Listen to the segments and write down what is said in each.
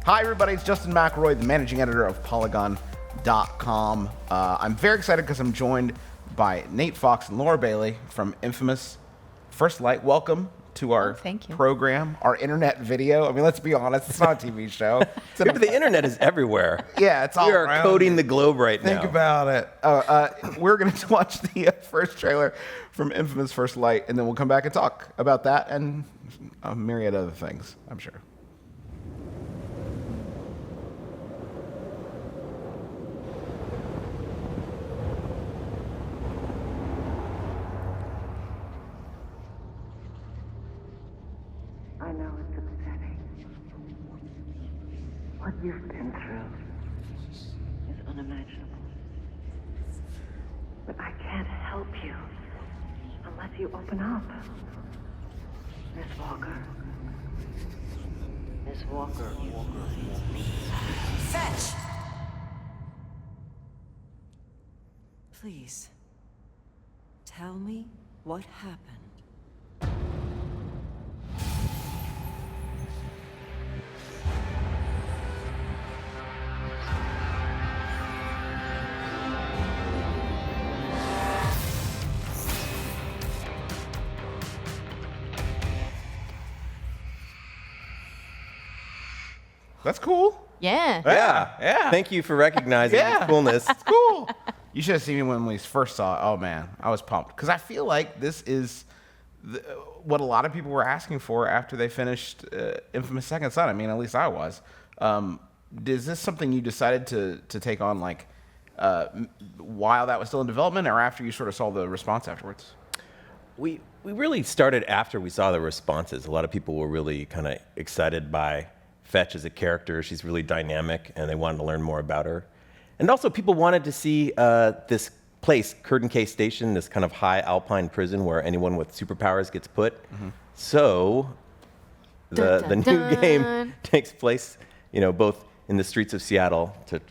Hi, everybody. It's Justin McElroy, the managing editor of Polygon.com. I'm very excited because I'm joined by Nate Fox and Laura Bailey from inFAMOUS. First Light, welcome to our program, our internet video. I mean, let's be honest, it's not a TV show. But the internet is everywhere. Yeah, it's all around. We are coding the globe right now. Think about it. We're going to watch the first trailer from inFAMOUS First Light, and then we'll come back and talk about that and a myriad other things, I'm sure. I know it's upsetting. What you've been through is unimaginable. But I can't help you unless you open up. Miss Walker. Miss Walker. Fetch! Please, tell me what happened. That's cool. Yeah. Yeah. Thank you for recognizing the coolness. It's cool. You should have seen me when we first saw it. Oh, man, I was pumped. Because I feel like this is what a lot of people were asking for after they finished inFAMOUS Second Son. I mean, at least I was. Is this something you decided to take on, like, while that was still in development, or after you sort of saw the response afterwards? We really started after we saw the responses. A lot of people were really kind of excited by Fetch as a character. She's really dynamic, and they wanted to learn more about her. And also, people wanted to see this place, Curtain Cay Station, this kind of high alpine prison where anyone with superpowers gets put. Mm-hmm. So the new game takes place, both in the streets of Seattle to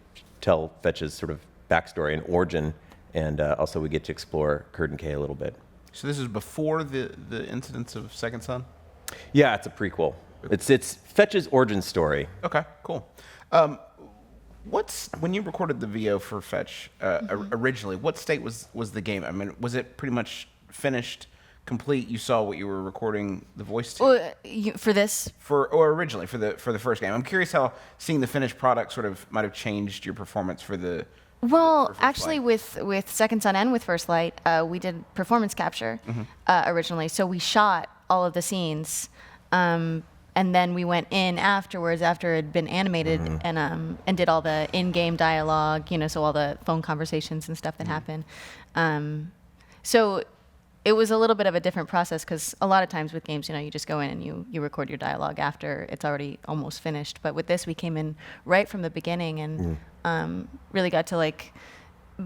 tell Fetch's sort of backstory and origin, and also we get to explore Curtain Cay a little bit. So this is before the incidents of Second Son? Yeah, it's a prequel. It's Fetch's origin story. Okay, cool. When you recorded the VO for Fetch originally, what state was the game? I mean, was it pretty much finished, complete? You saw what you were recording the voice to? For this? Or originally for the first game. I'm curious how seeing the finished product sort of might have changed your performance for the. Well, actually, with Second Son and with First Light, we did performance capture originally. So we shot all of the scenes. And then we went in afterwards, after it had been animated, and did all the in-game dialogue, so all the phone conversations and stuff that happened. So it was a little bit of a different process, because a lot of times with games, you just go in and you record your dialogue after it's already almost finished. But with this, we came in right from the beginning and really got to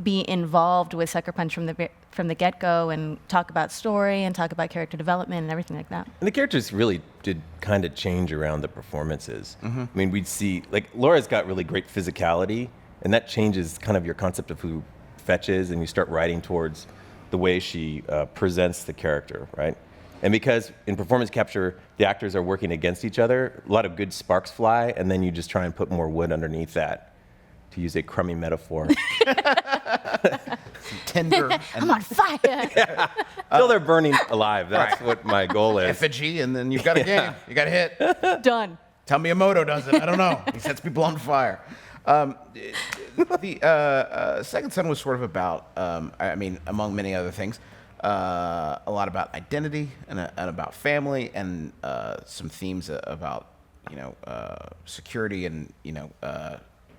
be involved with Sucker Punch from the get-go and talk about story and talk about character development and everything like that. And the characters really did kind of change around the performances. I mean, we'd see, Laura's got really great physicality, and that changes kind of your concept of who Fetch is, and you start writing towards the way she presents the character, right? And because in performance capture, the actors are working against each other, a lot of good sparks fly, and then you just try and put more wood underneath that, to use a crummy metaphor. Tender. I'm on fire. Till they're burning alive. That's what my goal is. Effigy, and then you've got a game. You got a hit. Done. Tell Miyamoto does it. I don't know. He sets people on fire. The Second Son was sort of about, among many other things, a lot about identity and about family, and some themes about, security and,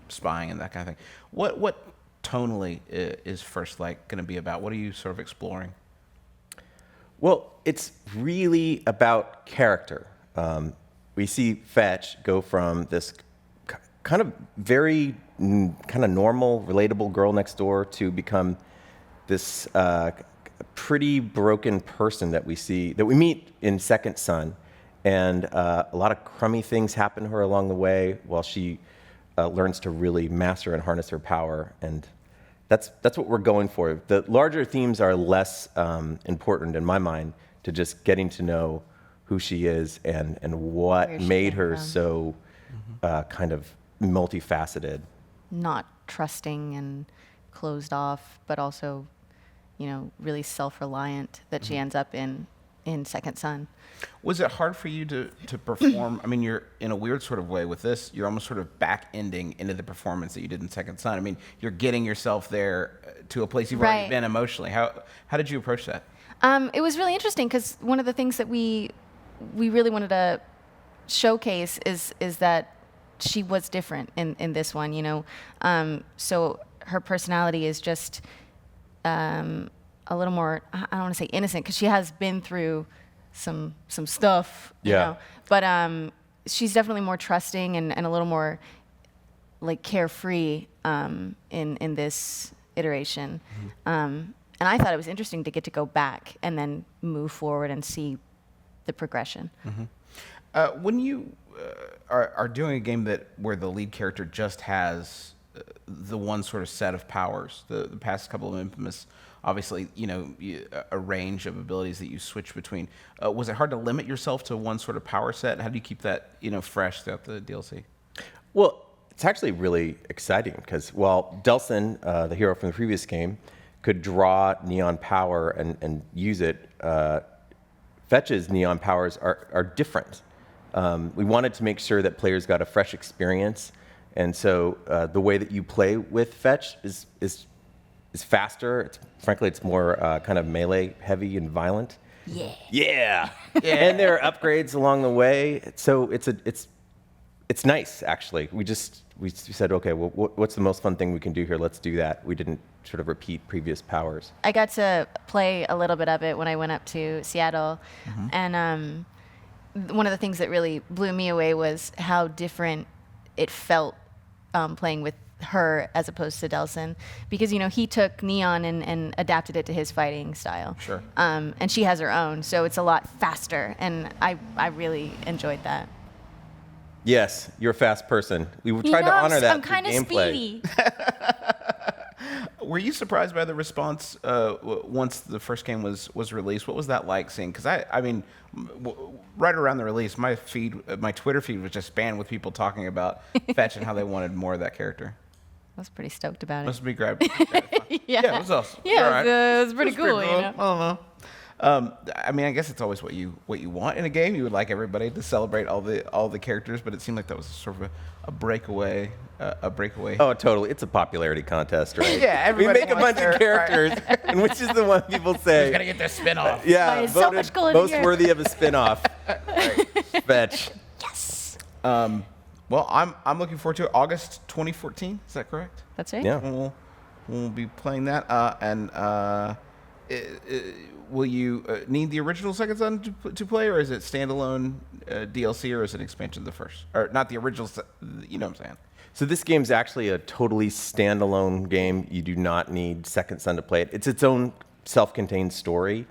spying and that kind of thing. What tonally is First Light going to be about? What are you sort of exploring? Well, it's really about character. We see Fetch go from this kind of very kind of normal, relatable girl next door to become this pretty broken person that we meet in Second Son, and a lot of crummy things happen to her along the way while she learns to really master and harness her power, and that's what we're going for. The larger themes are less important in my mind to just getting to know who she is and what made her so kind of multifaceted. Not trusting and closed off, but also, really self-reliant that she ends up in Second Son. Was it hard for you to perform? I mean, you're in a weird sort of way with this. You're almost sort of back-ending into the performance that you did in Second Son. I mean, you're getting yourself there to a place you've already been emotionally. How did you approach that? It was really interesting because one of the things that we really wanted to showcase is that she was different in this one. So her personality is just a little more, I don't want to say innocent, because she has been through some stuff, you know. But she's definitely more trusting and a little more like carefree in this iteration. And I thought it was interesting to get to go back and then move forward and see the progression. When you are doing a game where the lead character just has the one sort of set of powers, the past couple of Infamous, obviously, a range of abilities that you switch between. Was it hard to limit yourself to one sort of power set? How do you keep that, fresh throughout the DLC? Well, it's actually really exciting because while Delsin, the hero from the previous game, could draw neon power and use it, Fetch's neon powers are different. We wanted to make sure that players got a fresh experience, and so the way that you play with Fetch is faster. Frankly, it's more kind of melee heavy and violent. Yeah. And there are upgrades along the way, so it's nice actually. We said, okay, well, what's the most fun thing we can do here? Let's do that. We didn't sort of repeat previous powers. I got to play a little bit of it when I went up to Seattle, and one of the things that really blew me away was how different it felt playing with her as opposed to Delsin, because he took neon and adapted it to his fighting style. Sure. And she has her own, so it's a lot faster, and I really enjoyed that. Yes, you're a fast person. We tried to honor that I'm kind of gameplay. speedy. Were you surprised by the response once the first game was released? What was that like seeing? Because I mean, right around the release, my Twitter feed was just spammed with people talking about Fetch and how they wanted more of that character. I was pretty stoked about it. Must be great. Yeah, it was awesome. Yeah, it was pretty cool. I don't know. I mean, I guess it's always what you want in a game. You would like everybody to celebrate all the characters, but it seemed like that was sort of a breakaway. Oh, totally. It's a popularity contest, right? Yeah, we everybody make a wants bunch of characters, and which is the one people say? Who's gonna get their spin-off? Yeah, It's so much cooler most than yours. worthy of a spin-off. Fetch. Yes. Well, I'm looking forward to it. August 2014. Is that correct? That's right. Yeah. We'll be playing that. Will you need the original Second Son to play, or is it standalone DLC, or is it an expansion of the first? Or not the original, you know what I'm saying? So this game's actually a totally standalone game. You do not need Second Son to play it. It's its own self-contained story.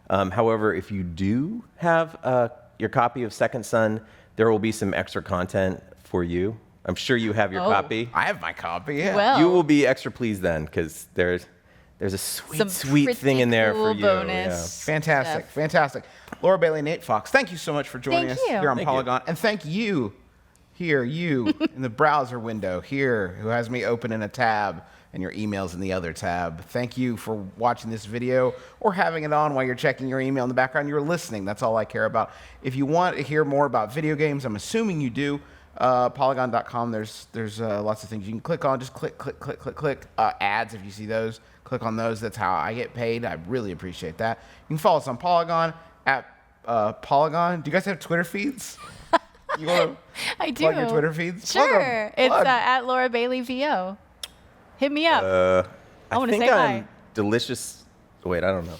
However, if you do have your copy of Second Son, there will be some extra content for you. I'm sure you have your copy. I have my copy, yeah. Well, You will be extra pleased then, because there's a some sweet thing in there cool for you. bonus. Fantastic, stuff. fantastic. Laura Bailey, Nate Fox, thank you so much for joining Thank us you. here on Thank you. Polygon. And thank you, you in the browser window here, who has me open in a tab and your emails in the other tab. Thank you for watching this video or having it on while you're checking your email in the background. You're listening. That's all I care about. If you want to hear more about video games, I'm assuming you do, Polygon.com, there's lots of things you can click on. Just click. Ads, if you see those, click on those. That's how I get paid. I really appreciate that. You can follow us on Polygon, at Polygon. Do you guys have Twitter feeds? You want to I do. plug your Twitter feeds? Plug 'em. Sure. It's Plug. at Laura Bailey VO. Hit me up. I want to think say I'm hi. delicious. Wait, I don't know.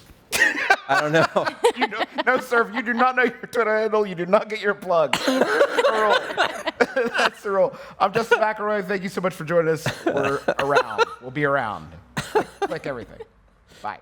I don't know. You know, no, sir. If you do not know your Twitter handle, you do not get your plug. That's the rule. That's the rule. I'm Justin McElroy. Thank you so much for joining us. We're around. We'll be around. Click everything. Bye.